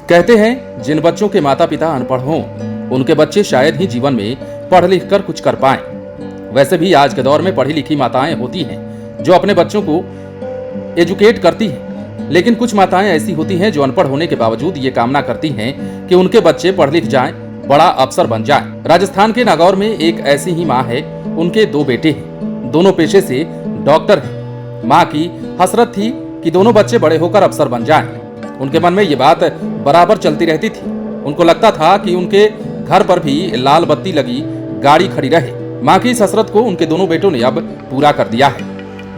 कहते हैं जिन बच्चों के माता पिता अनपढ़ हों उनके बच्चे शायद ही जीवन में पढ़ लिख कर कुछ कर पाएं। वैसे भी आज के दौर में पढ़ी लिखी माताएं होती हैं जो अपने बच्चों को एजुकेट करती हैं, लेकिन कुछ माताएं ऐसी होती हैं जो अनपढ़ होने के बावजूद ये कामना करती हैं कि उनके बच्चे पढ़ लिख जाएं, बड़ा अफसर बन जाएं। राजस्थान के नागौर में एक ऐसी ही माँ है, उनके 2 बेटे हैं, दोनों पेशे से डॉक्टर हैं। माँ की हसरत थी कि दोनों बच्चे बड़े होकर अफसर बन जाएं। उनके मन में ये बात बराबर चलती रहती थी। उनको लगता था कि उनके घर पर भी लाल बत्ती लगी गाड़ी खड़ी रहे। माँ की इस हसरत को उनके दोनों बेटों ने अब पूरा कर दिया है।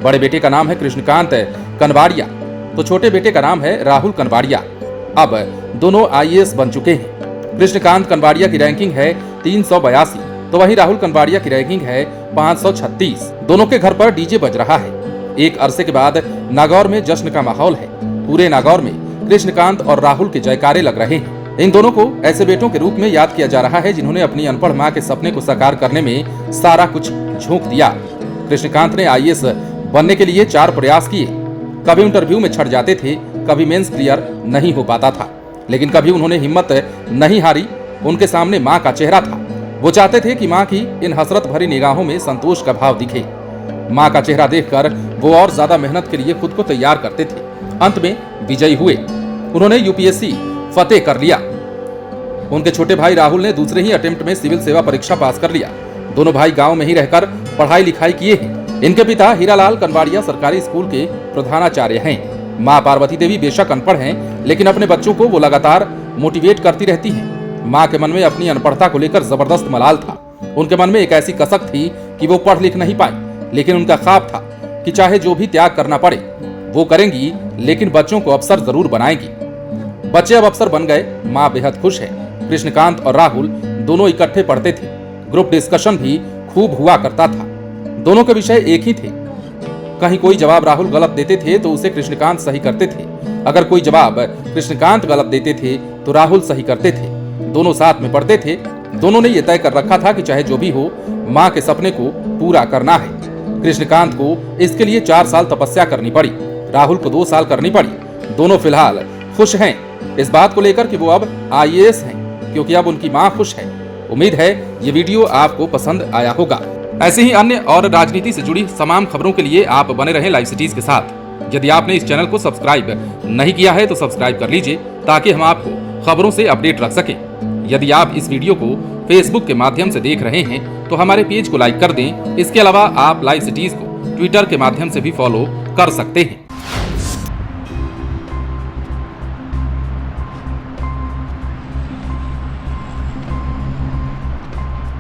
बड़े बेटे का नाम है कृष्णकांत कनवाड़िया, तो छोटे बेटे का नाम है राहुल कनवाड़िया। अब दोनों IAS बन चुके हैं। कृष्णकांत कनवाड़िया की रैंकिंग है 382, तो वहीं राहुल कनवाड़िया की रैंकिंग है 536। दोनों के घर पर डीजे बज रहा है। एक अरसे के बाद नागौर में जश्न का माहौल है। पूरे नागौर में कृष्णकांत और राहुल के जयकारे लग रहे हैं। इन दोनों को ऐसे बेटों के रूप में याद किया जा रहा है जिन्होंने अपनी अनपढ़ मां के सपने को साकार करने में सारा कुछ झोंक दिया। कृष्णकांत ने IAS बनने के लिए 4 प्रयास किए। कभी इंटरव्यू में छट जाते थे, कभी मेंस क्लियर नहीं हो पाता था, लेकिन कभी उन्होंने हिम्मत नहीं हारी। उनके सामने मां का चेहरा था। वो चाहते थे कि मां की इन हसरत भरी निगाहों में संतोष का भाव दिखे। मां का चेहरा देखकर वो और ज्यादा मेहनत के लिए खुद को तैयार करते थे। अंत में विजयी हुए। उन्होंने UPSC फतेह कर लिया। उनके छोटे भाई राहुल ने दूसरे ही अटेम्प्ट में सिविल सेवा परीक्षा पास कर लिया। दोनों भाई गांव में ही रहकर पढ़ाई लिखाई किए हैं। इनके पिता हीरालाल कनवाड़िया सरकारी स्कूल के प्रधानाचार्य हैं। मां पार्वती देवी बेशक अनपढ़ हैं, लेकिन अपने बच्चों को वो लगातार मोटिवेट करती रहती हैं। मां के मन में अपनी अनपढ़ता को लेकर जबरदस्त मलाल था। उनके मन में एक ऐसी कसक थी कि वो पढ़ लिख नहीं पाई, लेकिन उनका ख्वाब था कि चाहे जो भी त्याग करना पड़े वो करेंगी, लेकिन बच्चों को अफसर जरूर बनाएंगी। बच्चे अब अफसर बन गए। माँ बेहद खुश है। कृष्णकांत और राहुल दोनों इकट्ठे पढ़ते थे। ग्रुप डिस्कशन भी खूब हुआ करता था। दोनों के विषय एक ही थे। कहीं कोई जवाब राहुल गलत देते थे तो उसे कृष्णकांत सही करते थे। अगर कोई जवाब कृष्णकांत गलत देते थे तो राहुल सही करते थे। दोनों साथ में पढ़ते थे। दोनों ने यह तय कर रखा था कि चाहे जो भी हो, माँ के सपने को पूरा करना है। कृष्णकांत को इसके लिए 4 साल तपस्या करनी पड़ी, राहुल को 2 साल करनी पड़ी। दोनों फिलहाल खुश हैं इस बात को लेकर कि वो अब IAS हैं, क्योंकि अब उनकी मां खुश है। उम्मीद है ये वीडियो आपको पसंद आया होगा। ऐसे ही अन्य और राजनीति से जुड़ी तमाम खबरों के लिए आप बने रहें लाइव सिटीज के साथ। यदि आपने इस चैनल को सब्सक्राइब नहीं किया है तो सब्सक्राइब कर लीजिए, ताकि हम आपको खबरों से अपडेट रख सकें। यदि आप इस वीडियो को फेसबुक के माध्यम से देख रहे हैं तो हमारे पेज को लाइक कर दें। इसके अलावा आप लाइव सिटीज को ट्विटर के माध्यम से भी फॉलो कर सकते हैं।